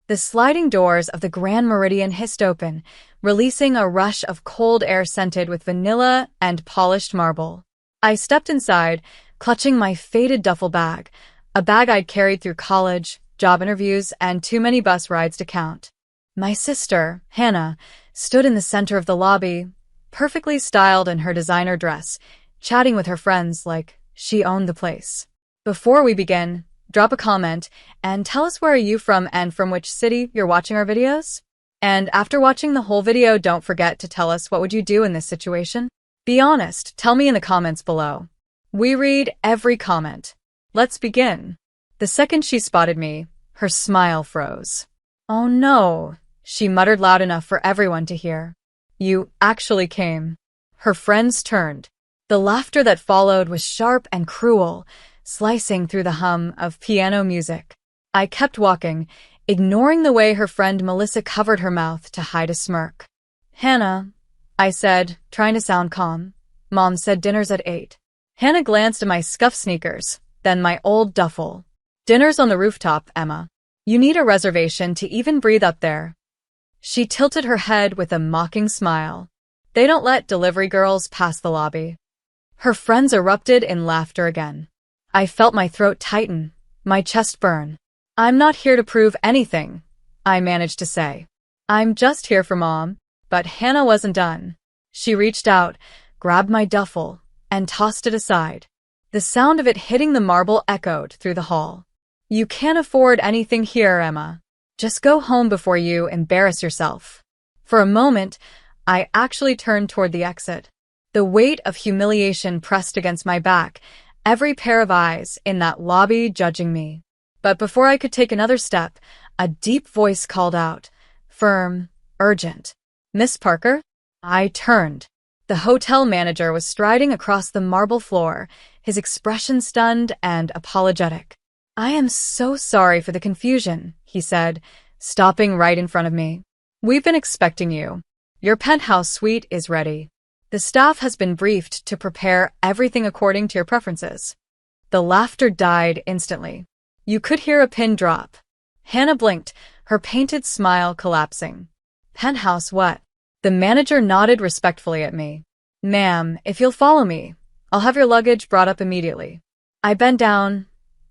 The sliding doors of the Grand Meridian hissed open, releasing a rush of cold air scented with vanilla and polished marble. I stepped inside, clutching my faded duffel bag, a bag I'd carried through college, job interviews, and too many bus rides to count. My sister, Hannah, stood in the center of the lobby, perfectly styled in her designer dress, chatting with her friends like she owned the place. Before we begin, drop a comment and tell us where are you from and from which city you're watching our videos. And after watching the whole video, don't forget to tell us what would you do in this situation. Be honest, tell me in the comments below. We read every comment. Let's begin. The second she spotted me, her smile froze. Oh no, she muttered loud enough for everyone to hear. You actually came. Her friends turned. The laughter that followed was sharp and cruel, slicing through the hum of piano music. I kept walking, ignoring the way her friend Melissa covered her mouth to hide a smirk. Hannah, I said, trying to sound calm. Mom said dinner's at 8. Hannah glanced at my scuffed sneakers, then my old duffel. Dinner's on the rooftop, Emma. You need a reservation to even breathe up there. She tilted her head with a mocking smile. They don't let delivery girls pass the lobby. Her friends erupted in laughter again. I felt my throat tighten, my chest burn. I'm not here to prove anything, I managed to say. I'm just here for Mom. But Hannah wasn't done. She reached out, grabbed my duffel, and tossed it aside. The sound of it hitting the marble echoed through the hall. You can't afford anything here, Emma. Just go home before you embarrass yourself. For a moment, I actually turned toward the exit. The weight of humiliation pressed against my back, every pair of eyes in that lobby judging me. But before I could take another step, a deep voice called out, firm, urgent. Miss Parker? I turned. The hotel manager was striding across the marble floor, his expression stunned and apologetic. I am so sorry for the confusion, he said, stopping right in front of me. We've been expecting you. Your penthouse suite is ready. The staff has been briefed to prepare everything according to your preferences. The laughter died instantly. You could hear a pin drop. Hannah blinked, her painted smile collapsing. Penthouse what? The manager nodded respectfully at me. Ma'am, if you'll follow me, I'll have your luggage brought up immediately. I bent down,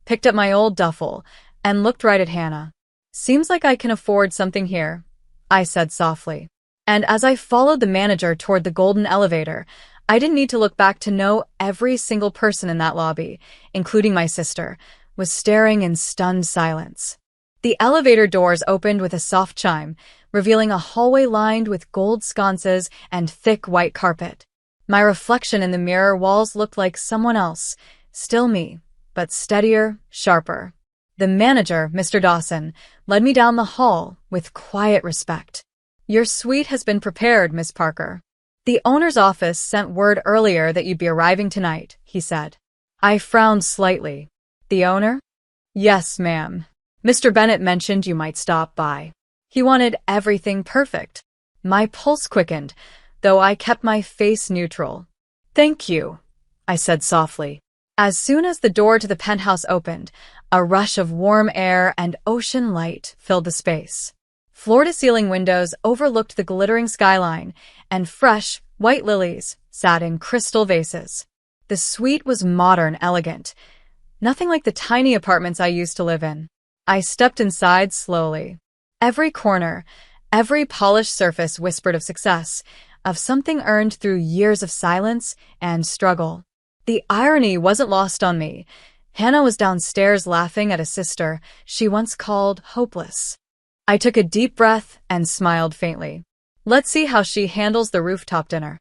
picked up my old duffel, and looked right at Hannah. Seems like I can afford something here, I said softly. And as I followed the manager toward the golden elevator, I didn't need to look back to know every single person in that lobby, including my sister, was staring in stunned silence. The elevator doors opened with a soft chime, revealing a hallway lined with gold sconces and thick white carpet. My reflection in the mirror walls looked like someone else, still me, but steadier, sharper. The manager, Mr. Dawson, led me down the hall with quiet respect. Your suite has been prepared, Miss Parker. The owner's office sent word earlier that you'd be arriving tonight, he said. I frowned slightly. The owner? Yes, ma'am. Mr. Bennett mentioned you might stop by. He wanted everything perfect. My pulse quickened, though I kept my face neutral. Thank you, I said softly. As soon as the door to the penthouse opened, a rush of warm air and ocean light filled the space. Floor-to-ceiling windows overlooked the glittering skyline, and fresh, white lilies sat in crystal vases. The suite was modern, elegant, nothing like the tiny apartments I used to live in. I stepped inside slowly. Every corner, every polished surface whispered of success, of something earned through years of silence and struggle. The irony wasn't lost on me. Hannah was downstairs laughing at a sister she once called hopeless. I took a deep breath and smiled faintly. Let's see how she handles the rooftop dinner.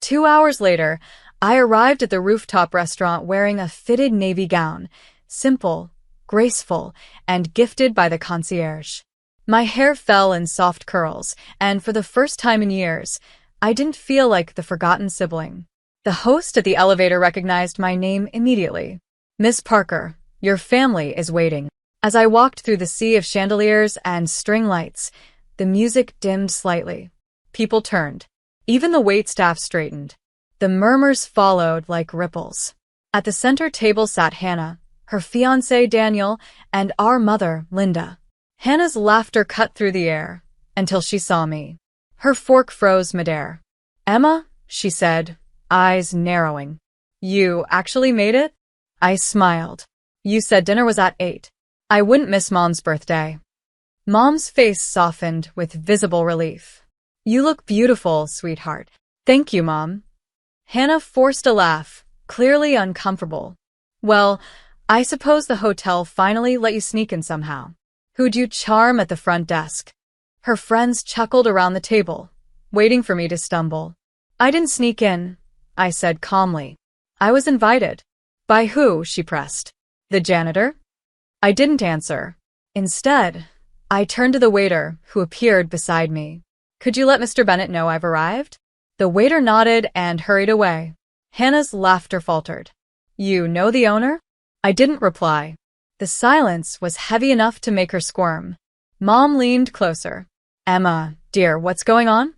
2 hours later, I arrived at the rooftop restaurant wearing a fitted navy gown, simple, graceful, and gifted by the concierge. My hair fell in soft curls, and for the first time in years, I didn't feel like the forgotten sibling. The host at the elevator recognized my name immediately. Miss Parker, your family is waiting. As I walked through the sea of chandeliers and string lights, the music dimmed slightly. People turned. Even the waitstaff straightened. The murmurs followed like ripples. At the center table sat Hannah, her fiancé Daniel, and our mother, Linda. Hannah's laughter cut through the air until she saw me. Her fork froze midair. "Emma," she said, eyes narrowing. "You actually made it?" I smiled. "You said dinner was at 8. I wouldn't miss Mom's birthday." Mom's face softened with visible relief. "You look beautiful, sweetheart." "Thank you, Mom." Hannah forced a laugh, clearly uncomfortable. "Well, I suppose the hotel finally let you sneak in somehow. Who'd you charm at the front desk?" Her friends chuckled around the table, waiting for me to stumble. "I didn't sneak in," I said calmly. "I was invited." "By who?" she pressed. "The janitor?" I didn't answer. Instead, I turned to the waiter, who appeared beside me. "Could you let Mr. Bennett know I've arrived?" The waiter nodded and hurried away. Hannah's laughter faltered. "You know the owner?" I didn't reply. The silence was heavy enough to make her squirm. Mom leaned closer. "Emma, dear, what's going on?"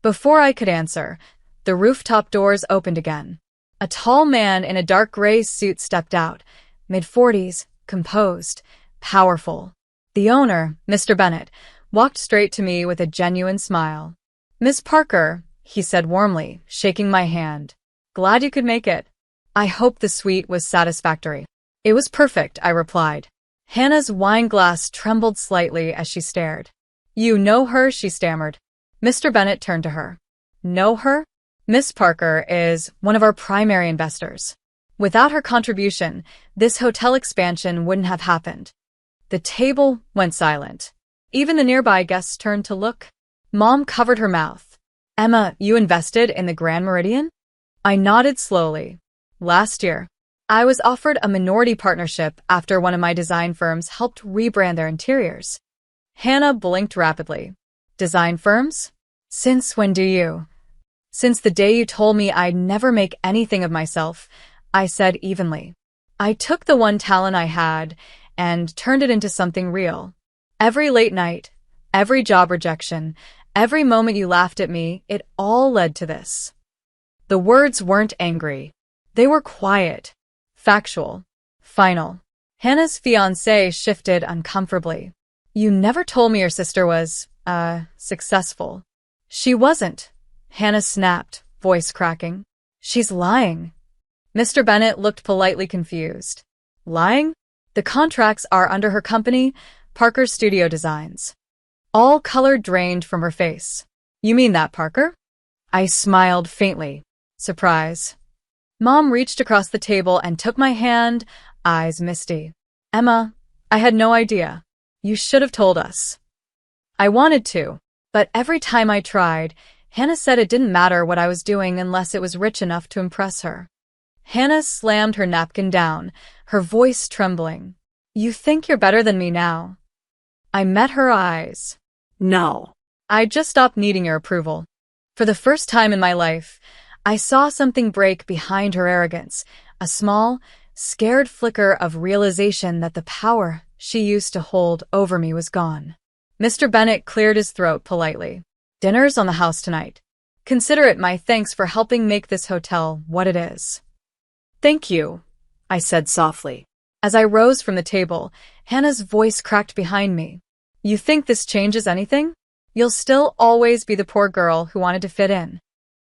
Before I could answer, the rooftop doors opened again. A tall man in a dark gray suit stepped out, mid-40s, composed, powerful. The owner, Mr. Bennett, walked straight to me with a genuine smile. "Miss Parker," he said warmly, shaking my hand. "Glad you could make it." I hope the suite was satisfactory. "It was perfect," I replied. Hannah's wine glass trembled slightly as she stared. "You know her?" she stammered. Mr. Bennett turned to her. "Know her? Miss Parker is one of our primary investors. Without her contribution, this hotel expansion wouldn't have happened." The table went silent. Even the nearby guests turned to look. Mom covered her mouth. "Emma, you invested in the Grand Meridian?" I nodded slowly. "Last year. I was offered a minority partnership after one of my design firms helped rebrand their interiors." Hannah blinked rapidly. "Design firms? Since when do you?" "Since the day you told me I'd never make anything of myself," I said evenly. "I took the one talent I had and turned it into something real. Every late night, every job rejection, every moment you laughed at me, it all led to this." The words weren't angry. They were quiet, factual, final. Hannah's fiancé shifted uncomfortably. "You never told me your sister was, successful." "She wasn't," Hannah snapped, voice cracking. "She's lying." Mr. Bennett looked politely confused. "Lying? The contracts are under her company, Parker Studio Designs." All color drained from her face. "You mean that, Parker?" I smiled faintly. Surprise. Mom reached across the table and took my hand, eyes misty. "Emma, I had no idea. You should have told us." I wanted to, but every time I tried, Hannah said it didn't matter what I was doing unless it was rich enough to impress her. Hannah slammed her napkin down, her voice trembling. "You think you're better than me now?" I met her eyes. "No." I just stopped needing your approval. For the first time in my life, I saw something break behind her arrogance, a small, scared flicker of realization that the power she used to hold over me was gone. Mr. Bennett cleared his throat politely. "Dinner's on the house tonight. Consider it my thanks for helping make this hotel what it is." "Thank you," I said softly. As I rose from the table, Hannah's voice cracked behind me. "You think this changes anything? You'll still always be the poor girl who wanted to fit in."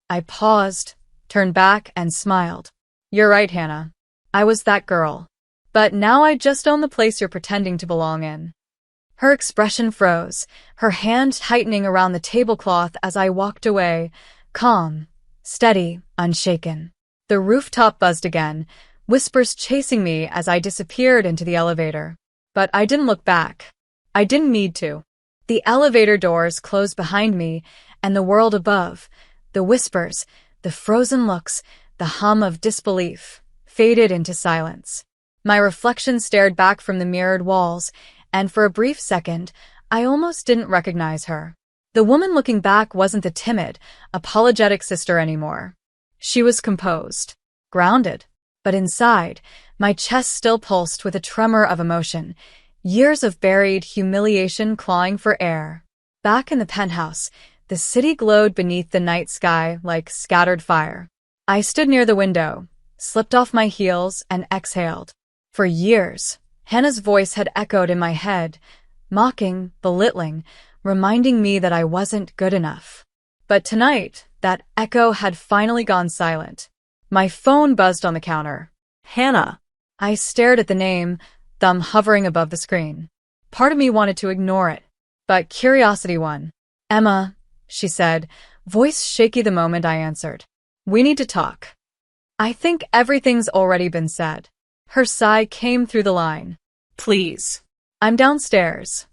I paused, turned back, and smiled. "You're right, Hannah. I was that girl. But now I just own the place you're pretending to belong in." Her expression froze, her hand tightening around the tablecloth as I walked away, calm, steady, unshaken. The rooftop buzzed again, whispers chasing me as I disappeared into the elevator. But I didn't look back. I didn't need to. The elevator doors closed behind me, and the world above, the whispers, the frozen looks, the hum of disbelief, faded into silence. My reflection stared back from the mirrored walls, and for a brief second, I almost didn't recognize her. The woman looking back wasn't the timid, apologetic sister anymore. She was composed, grounded, but inside, my chest still pulsed with a tremor of emotion, years of buried humiliation clawing for air. Back in the penthouse, the city glowed beneath the night sky like scattered fire. I stood near the window, slipped off my heels, and exhaled. For years, Hannah's voice had echoed in my head, mocking, belittling, reminding me that I wasn't good enough. But tonight, that echo had finally gone silent. My phone buzzed on the counter. Hannah. I stared at the name, thumb hovering above the screen. Part of me wanted to ignore it, but curiosity won. Emma, she said, voice shaky the moment I answered. We need to talk. I think everything's already been said. Her sigh came through the line. Please. I'm downstairs.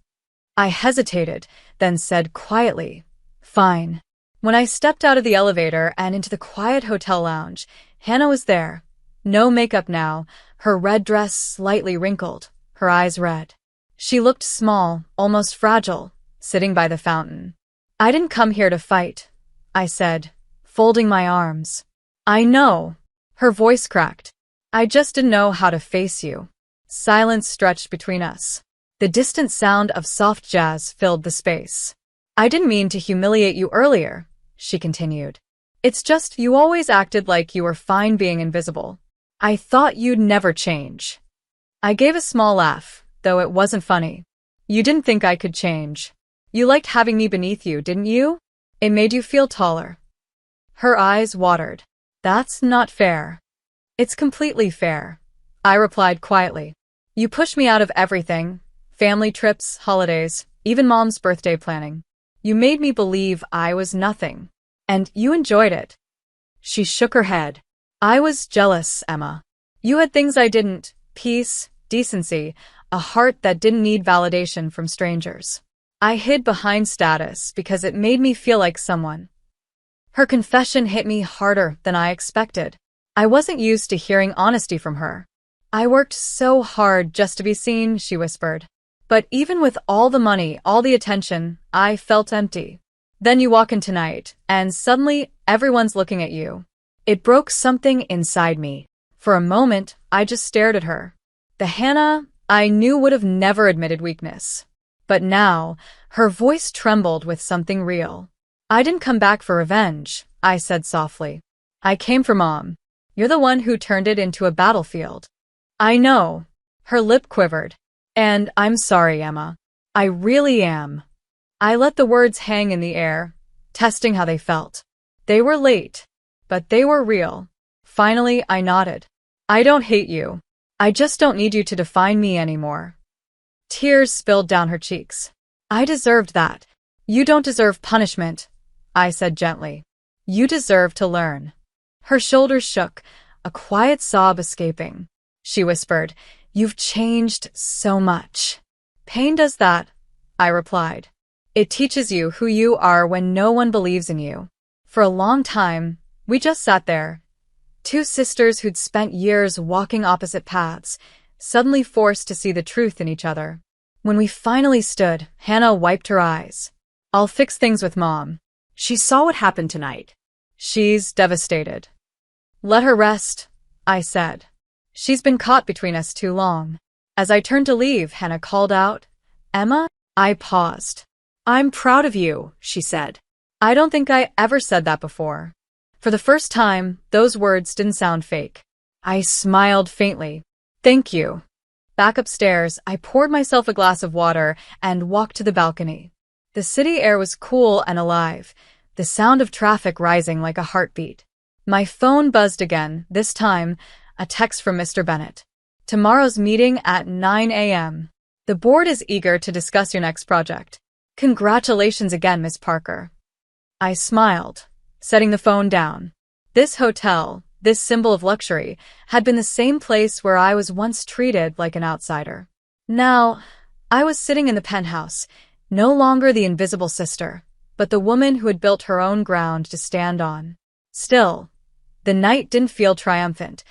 I hesitated, then said quietly, Fine. When I stepped out of the elevator and into the quiet hotel lounge, Hannah was there. No makeup now, her red dress slightly wrinkled, her eyes red. She looked small, almost fragile, sitting by the fountain. I didn't come here to fight, I said, folding my arms. I know. Her voice cracked. I just didn't know how to face you. Silence stretched between us. The distant sound of soft jazz filled the space. I didn't mean to humiliate you earlier, she continued. It's just you always acted like you were fine being invisible. I thought you'd never change. I gave a small laugh, though it wasn't funny. You didn't think I could change. You liked having me beneath you, didn't you? It made you feel taller. Her eyes watered. That's not fair. It's completely fair, I replied quietly. You pushed me out of everything, family trips, holidays, even Mom's birthday planning. You made me believe I was nothing. And you enjoyed it. She shook her head. I was jealous, Emma. You had things I didn't, peace, decency, a heart that didn't need validation from strangers. I hid behind status because it made me feel like someone. Her confession hit me harder than I expected. I wasn't used to hearing honesty from her. I worked so hard just to be seen, she whispered. But even with all the money, all the attention, I felt empty. Then you walk in tonight, and suddenly everyone's looking at you. It broke something inside me. For a moment, I just stared at her. The Hannah I knew would have never admitted weakness. But now, her voice trembled with something real. I didn't come back for revenge, I said softly. I came for Mom. You're the one who turned it into a battlefield. I know. Her lip quivered. And I'm sorry, Emma. I really am. I let the words hang in the air, testing how they felt. They were late, but they were real. Finally, I nodded. I don't hate you. I just don't need you to define me anymore. Tears spilled down her cheeks. I deserved that. You don't deserve punishment, I said gently. You deserve to learn. Her shoulders shook, a quiet sob escaping. She whispered, You've changed so much. Pain does that, I replied. It teaches you who you are when no one believes in you. For a long time, we just sat there. Two sisters who'd spent years walking opposite paths, suddenly forced to see the truth in each other. When we finally stood, Hannah wiped her eyes. I'll fix things with Mom. She saw what happened tonight. She's devastated. Let her rest, I said. She's been caught between us too long. As I turned to leave, Hannah called out, Emma? I paused. I'm proud of you, she said. I don't think I ever said that before. For the first time, those words didn't sound fake. I smiled faintly. Thank you. Back upstairs, I poured myself a glass of water and walked to the balcony. The city air was cool and alive, the sound of traffic rising like a heartbeat. My phone buzzed again, this time, a text from Mr. Bennett. Tomorrow's meeting at 9 a.m. The board is eager to discuss your next project. Congratulations again, Miss Parker. I smiled, setting the phone down. This hotel, this symbol of luxury, had been the same place where I was once treated like an outsider. Now, I was sitting in the penthouse, no longer the invisible sister, but the woman who had built her own ground to stand on. Still, the night didn't feel triumphant.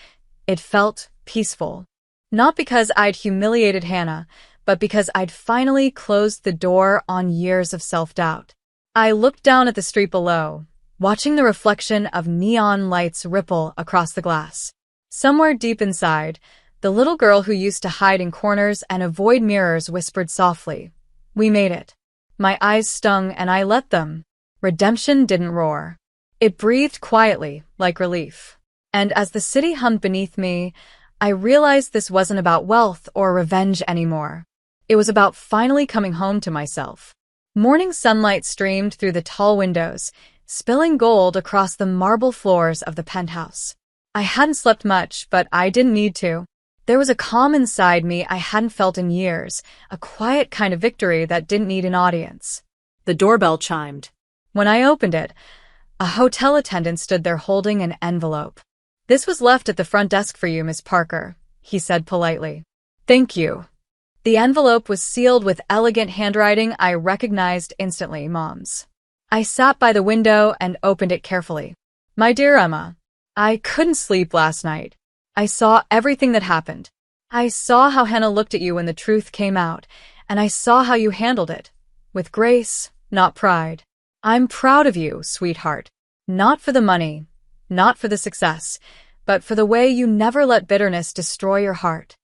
It felt peaceful. Not because I'd humiliated Hannah, but because I'd finally closed the door on years of self-doubt. I looked down at the street below, watching the reflection of neon lights ripple across the glass. Somewhere deep inside, the little girl who used to hide in corners and avoid mirrors whispered softly, We made it. My eyes stung and I let them. Redemption didn't roar. It breathed quietly, like relief. And as the city hummed beneath me, I realized this wasn't about wealth or revenge anymore. It was about finally coming home to myself. Morning sunlight streamed through the tall windows, spilling gold across the marble floors of the penthouse. I hadn't slept much, but I didn't need to. There was a calm inside me I hadn't felt in years, a quiet kind of victory that didn't need an audience. The doorbell chimed. When I opened it, a hotel attendant stood there holding an envelope. "This was left at the front desk for you, Miss Parker," he said politely. "Thank you." The envelope was sealed with elegant handwriting I recognized instantly, Mom's. I sat by the window and opened it carefully. "My dear Emma, I couldn't sleep last night. I saw everything that happened. I saw how Hannah looked at you when the truth came out, and I saw how you handled it. With grace, not pride. I'm proud of you, sweetheart. Not for the money, not for the success, but for the way you never let bitterness destroy your heart.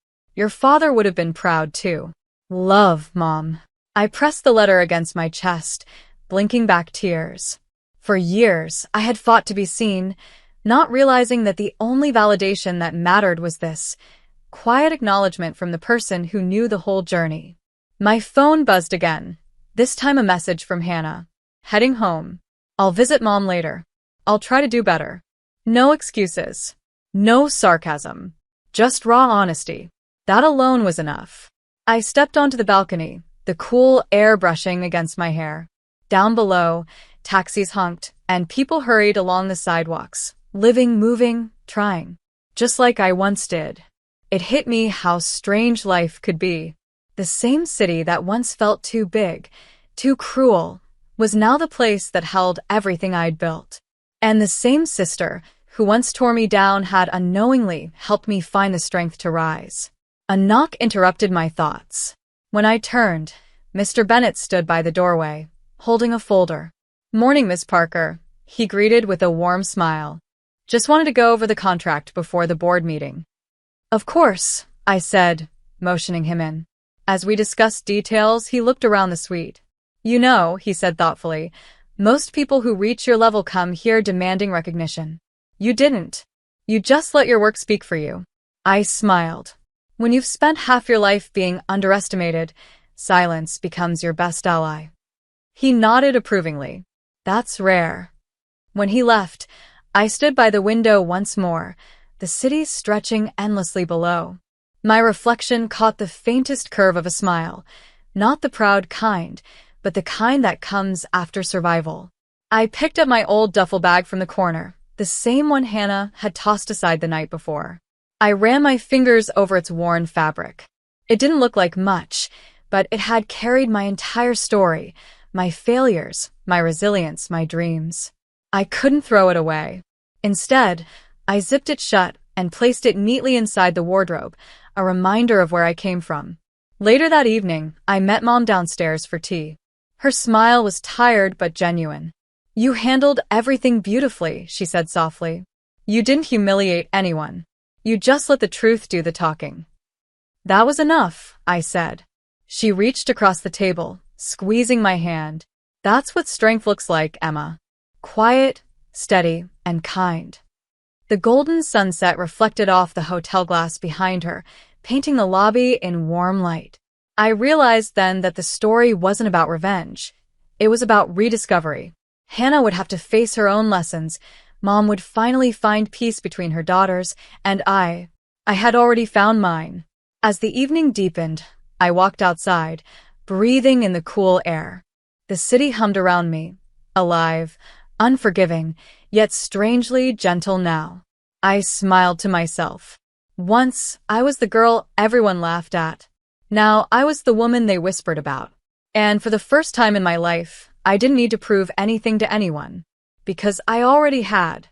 Your father would have been proud too. Love, Mom." I pressed the letter against my chest, blinking back tears. For years, I had fought to be seen, not realizing that the only validation that mattered was this quiet acknowledgement from the person who knew the whole journey. My phone buzzed again, this time a message from Hannah. "Heading home. I'll visit Mom later. I'll try to do better." No excuses. No sarcasm. Just raw honesty. That alone was enough. I stepped onto the balcony, the cool air brushing against my hair. Down below, taxis honked, and people hurried along the sidewalks, living, moving, trying. Just like I once did. It hit me how strange life could be. The same city that once felt too big, too cruel, was now the place that held everything I'd built. And the same sister, who once tore me down, had unknowingly helped me find the strength to rise. A knock interrupted my thoughts. When I turned, Mr. Bennett stood by the doorway, holding a folder. "Morning, Miss Parker," he greeted with a warm smile. "Just wanted to go over the contract before the board meeting." "Of course," I said, motioning him in. As we discussed details, he looked around the suite. "You know," he said thoughtfully, "most people who reach your level come here demanding recognition. You didn't. You just let your work speak for you." I smiled. When you've spent half your life being underestimated, silence becomes your best ally. He nodded approvingly. "That's rare." When he left, I stood by the window once more, the city stretching endlessly below. My reflection caught the faintest curve of a smile, not the proud kind, but the kind that comes after survival. I picked up my old duffel bag from the corner, the same one Hannah had tossed aside the night before. I ran my fingers over its worn fabric. It didn't look like much, but it had carried my entire story, my failures, my resilience, my dreams. I couldn't throw it away. Instead, I zipped it shut and placed it neatly inside the wardrobe, a reminder of where I came from. Later that evening, I met Mom downstairs for tea. Her smile was tired but genuine. "You handled everything beautifully," she said softly. "You didn't humiliate anyone. You just let the truth do the talking." "That was enough," I said. She reached across the table, squeezing my hand. "That's what strength looks like, Emma. Quiet, steady, and kind." The golden sunset reflected off the hotel glass behind her, painting the lobby in warm light. I realized then that the story wasn't about revenge. It was about rediscovery. Hannah would have to face her own lessons. Mom would finally find peace between her daughters, and I had already found mine. As the evening deepened, I walked outside, breathing in the cool air. The city hummed around me, alive, unforgiving, yet strangely gentle now. I smiled to myself. Once, I was the girl everyone laughed at. Now, I was the woman they whispered about. And for the first time in my life, I didn't need to prove anything to anyone. Because I already had.